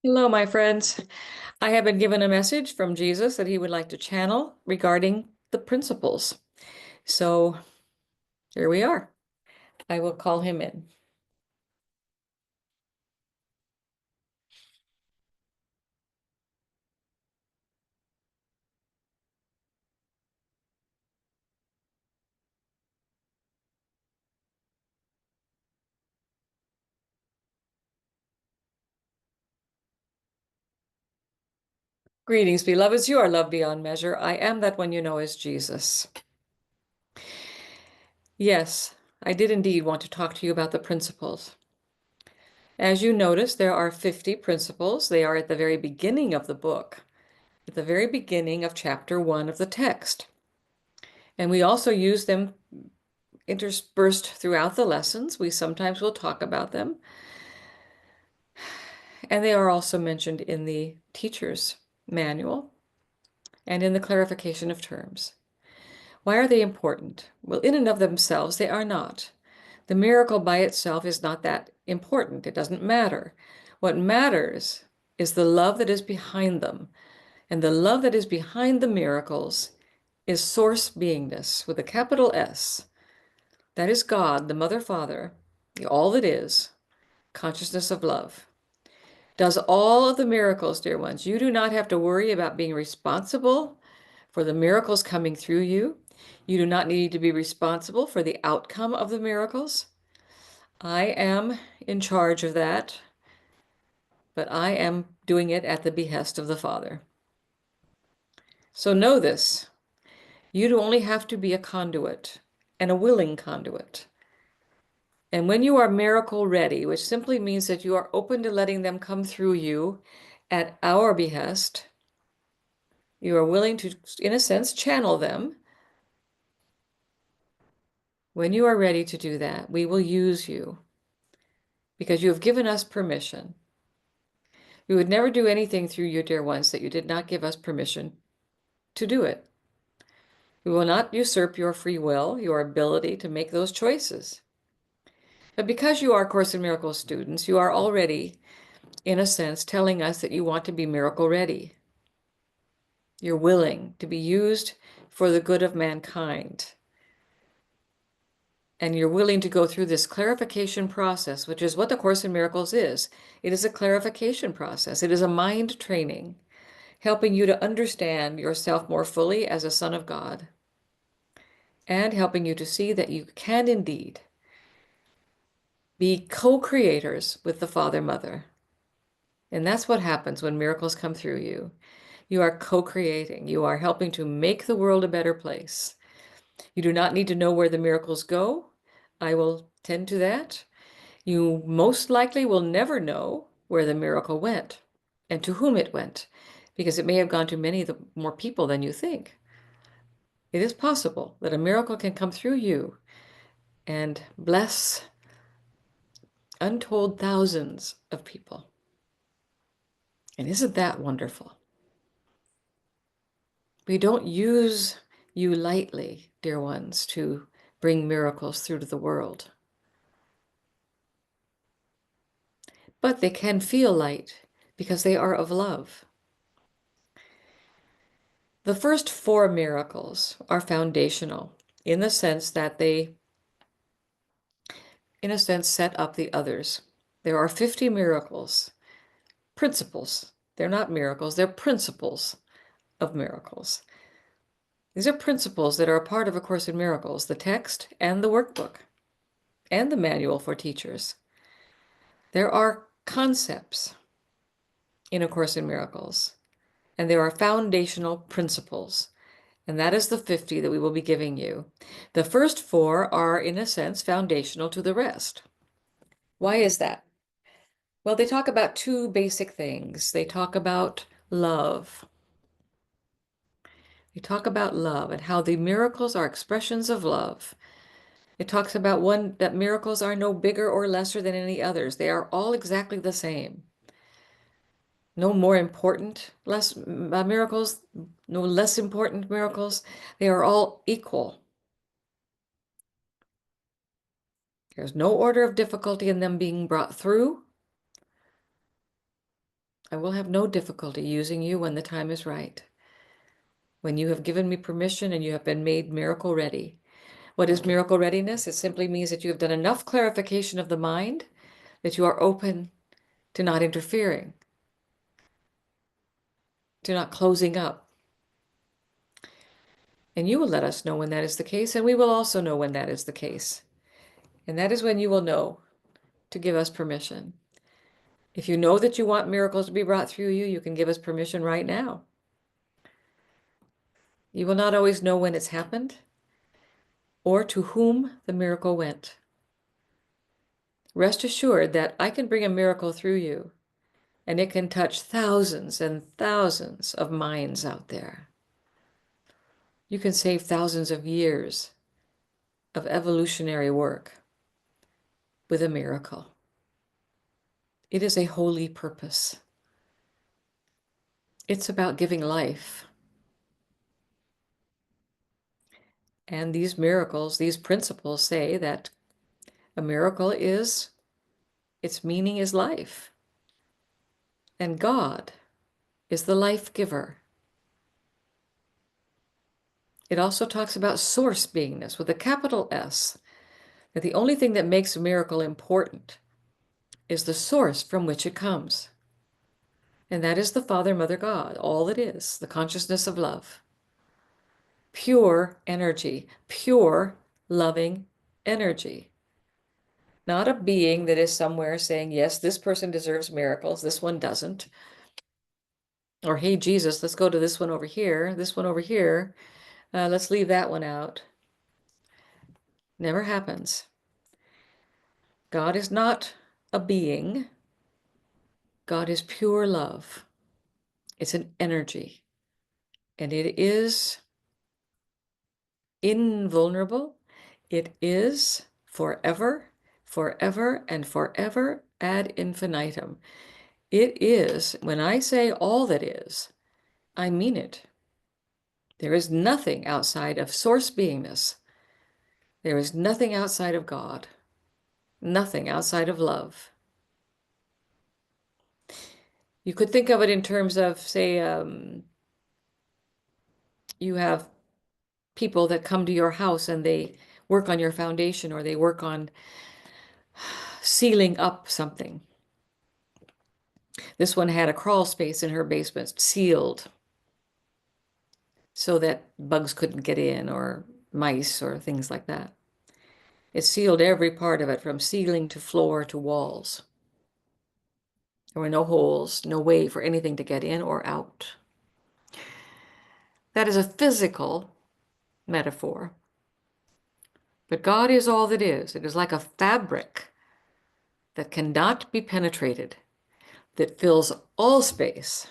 Hello, my friends. I have been given a message from Jesus that he would like to channel regarding the principles. So here we are. I will call him in. Greetings, beloveds. You are loved beyond measure. I am that one you know as Jesus. Yes, I did indeed want to talk to you about the principles. As you notice, there are 50 principles. They are at the very beginning of the book, at the very beginning of chapter 1 of the text. And we also use them interspersed throughout the lessons. We sometimes will talk about them. And they are also mentioned in the teacher's manual and in the clarification of terms. Why are they important? Well, in and of themselves, they are not. The miracle by itself is not that important. It doesn't matter. What matters is the love that is behind them. And the love that is behind the miracles is source beingness with a capital S. That is God, the Mother, Father, all that is, consciousness of love. Does all of the miracles, dear ones. You do not have to worry about being responsible for the miracles coming through you. You do not need to be responsible for the outcome of the miracles. I am in charge of that, but I am doing it at the behest of the Father. So know this. You do only have to be a conduit, and a willing conduit. And when you are miracle ready, which simply means that you are open to letting them come through you at our behest, you are willing to, in a sense, channel them. When you are ready to do that, we will use you because you have given us permission. We would never do anything through you, dear ones, that you did not give us permission to do it. We will not usurp your free will, your ability to make those choices. But because you are Course in Miracles students, you are already, in a sense, telling us that you want to be miracle ready. You're willing to be used for the good of mankind. And you're willing to go through this clarification process, which is what the Course in Miracles is. It is a clarification process. It is a mind training, helping you to understand yourself more fully as a son of God, and helping you to see that you can indeed be co-creators with the Father, Mother. And that's what happens when miracles come through you. You are co-creating. You are helping to make the world a better place. You do not need to know where the miracles go. I will tend to that. You most likely will never know where the miracle went and to whom it went, because it may have gone to many more people than you think. It is possible that a miracle can come through you and bless untold thousands of people. And isn't that wonderful? We don't use you lightly, dear ones, to bring miracles through to the world. But they can feel light because they are of love. The first 4 miracles are foundational in the sense that they, in a sense, set up the others. There are 50 miracles, principles. They're not miracles, they're principles of miracles. These are principles that are a part of A Course in Miracles, the text and the workbook and the manual for teachers. There are concepts in A Course in Miracles, and there are foundational principles. And that is the 50 that we will be giving you. The first 4 are, in a sense, foundational to the rest. Why is that? Well, they talk about 2 basic things. They talk about love. They talk about love and how the miracles are expressions of love. It talks about one, that miracles are no bigger or lesser than any others. They are all exactly the same. No more important miracles, no less important miracles. They are all equal. There's no order of difficulty in them being brought through. I will have no difficulty using you when the time is right, when you have given me permission and you have been made miracle ready. What is miracle readiness? It simply means that you have done enough clarification of the mind that you are open to not interfering, to not closing up. And you will let us know when that is the case, and we will also know when that is the case. And that is when you will know to give us permission. If you know that you want miracles to be brought through you, you can give us permission right now. You will not always know when it's happened or to whom the miracle went. Rest assured that I can bring a miracle through you, and it can touch thousands and thousands of minds out there. You can save thousands of years of evolutionary work with a miracle. It is a holy purpose. It's about giving life. And these miracles, these principles say that a miracle is, its meaning is life. And God is the life giver. It also talks about source beingness with a capital S, that the only thing that makes a miracle important is the source from which it comes. And that is the Father, Mother, God, all it is, the consciousness of love. Pure energy, pure loving energy. Not a being that is somewhere saying, yes, this person deserves miracles, this one doesn't. Or, hey, Jesus, let's go to this one over here, let's leave that one out. Never happens. God is not a being. God is pure love. It's an energy. And it is invulnerable. It is forever, forever, and forever ad infinitum. It is, when I say all that is, I mean it. There is nothing outside of source beingness. There is nothing outside of God. Nothing outside of love. You could think of it in terms of, say, you have people that come to your house and they work on your foundation or they work on sealing up something. This one had a crawl space in her basement sealed so that bugs couldn't get in or mice or things like that. It sealed every part of it from ceiling to floor to walls. There were no holes, no way for anything to get in or out. That is a physical metaphor. But God is all that is. It is like a fabric that cannot be penetrated, that fills all space,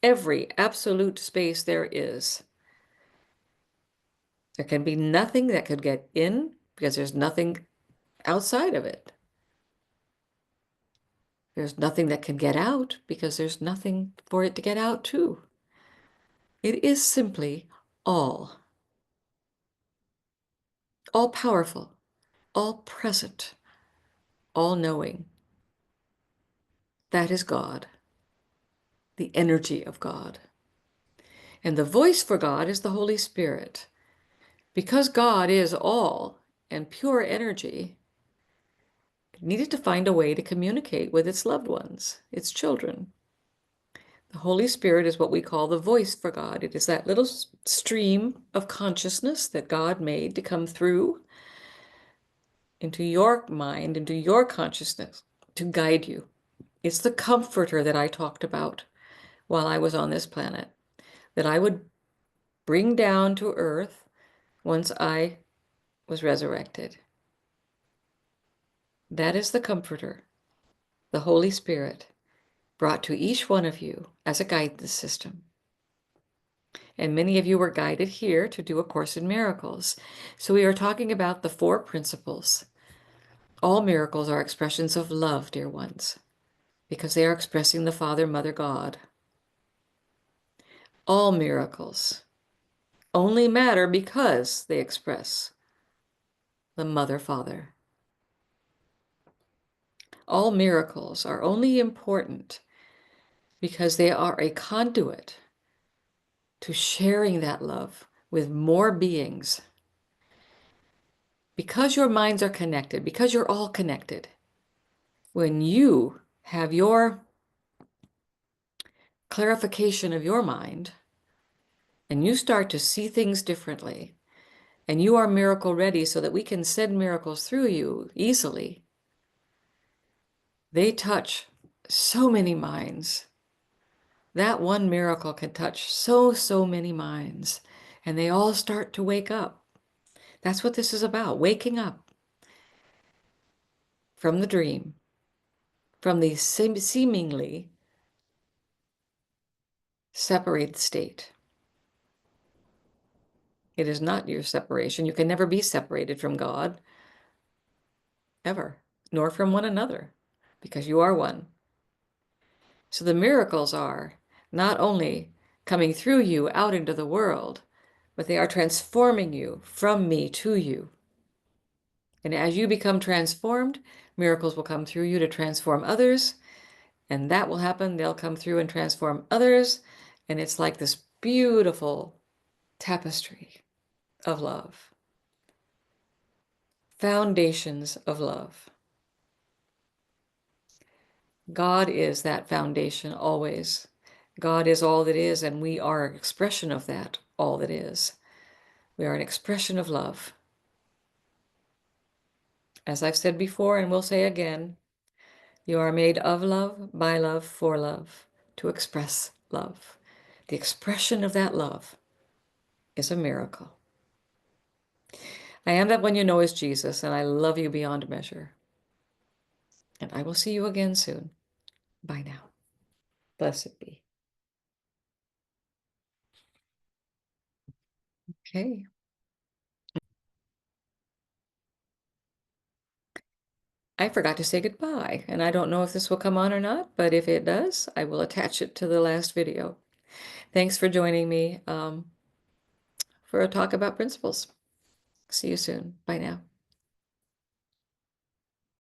every absolute space there is. There can be nothing that could get in because there's nothing outside of it. There's nothing that can get out because there's nothing for it to get out to. It is simply all powerful, all present, all knowing. That is God, the energy of God. And the voice for God is the Holy Spirit. Because God is all and pure energy, it needed to find a way to communicate with its loved ones, its children. The Holy Spirit is what we call the voice for God. It is that little stream of consciousness that God made to come through into your mind, into your consciousness, to guide you. It's the comforter that I talked about while I was on this planet, that I would bring down to earth once I was resurrected. That is the comforter, the Holy Spirit, brought to each one of you as a guidance system. And many of you were guided here to do A Course in Miracles. So we are talking about the 4 principles. All miracles are expressions of love, dear ones, because they are expressing the Father, Mother, God. All miracles only matter because they express the Mother, Father. All miracles are only important because they are a conduit to sharing that love with more beings. Because your minds are connected, because you're all connected, when you have your clarification of your mind and you start to see things differently, and you are miracle ready so that we can send miracles through you easily, they touch so many minds. That one miracle can touch so many minds, and they all start to wake up. That's what this is about, waking up from the dream, from the seemingly separated state. It is not your separation. You can never be separated from God, ever, nor from one another, because you are one. So the miracles are not only coming through you out into the world, but they are transforming you from me to you. And as you become transformed, miracles will come through you to transform others, and that will happen. They'll come through and transform others, and it's like this beautiful tapestry of love. Foundations of love. God is that foundation always. God is all that is, and we are an expression of that, all that is. We are an expression of love. As I've said before and will say again, you are made of love, by love, for love, to express love. The expression of that love is a miracle. I am that one you know is Jesus, and I love you beyond measure. And I will see you again soon. Bye now. Blessed be. Okay. I forgot to say goodbye, and I don't know if this will come on or not, but if it does, I will attach it to the last video. Thanks for joining me for a talk about principles. See you soon. Bye now.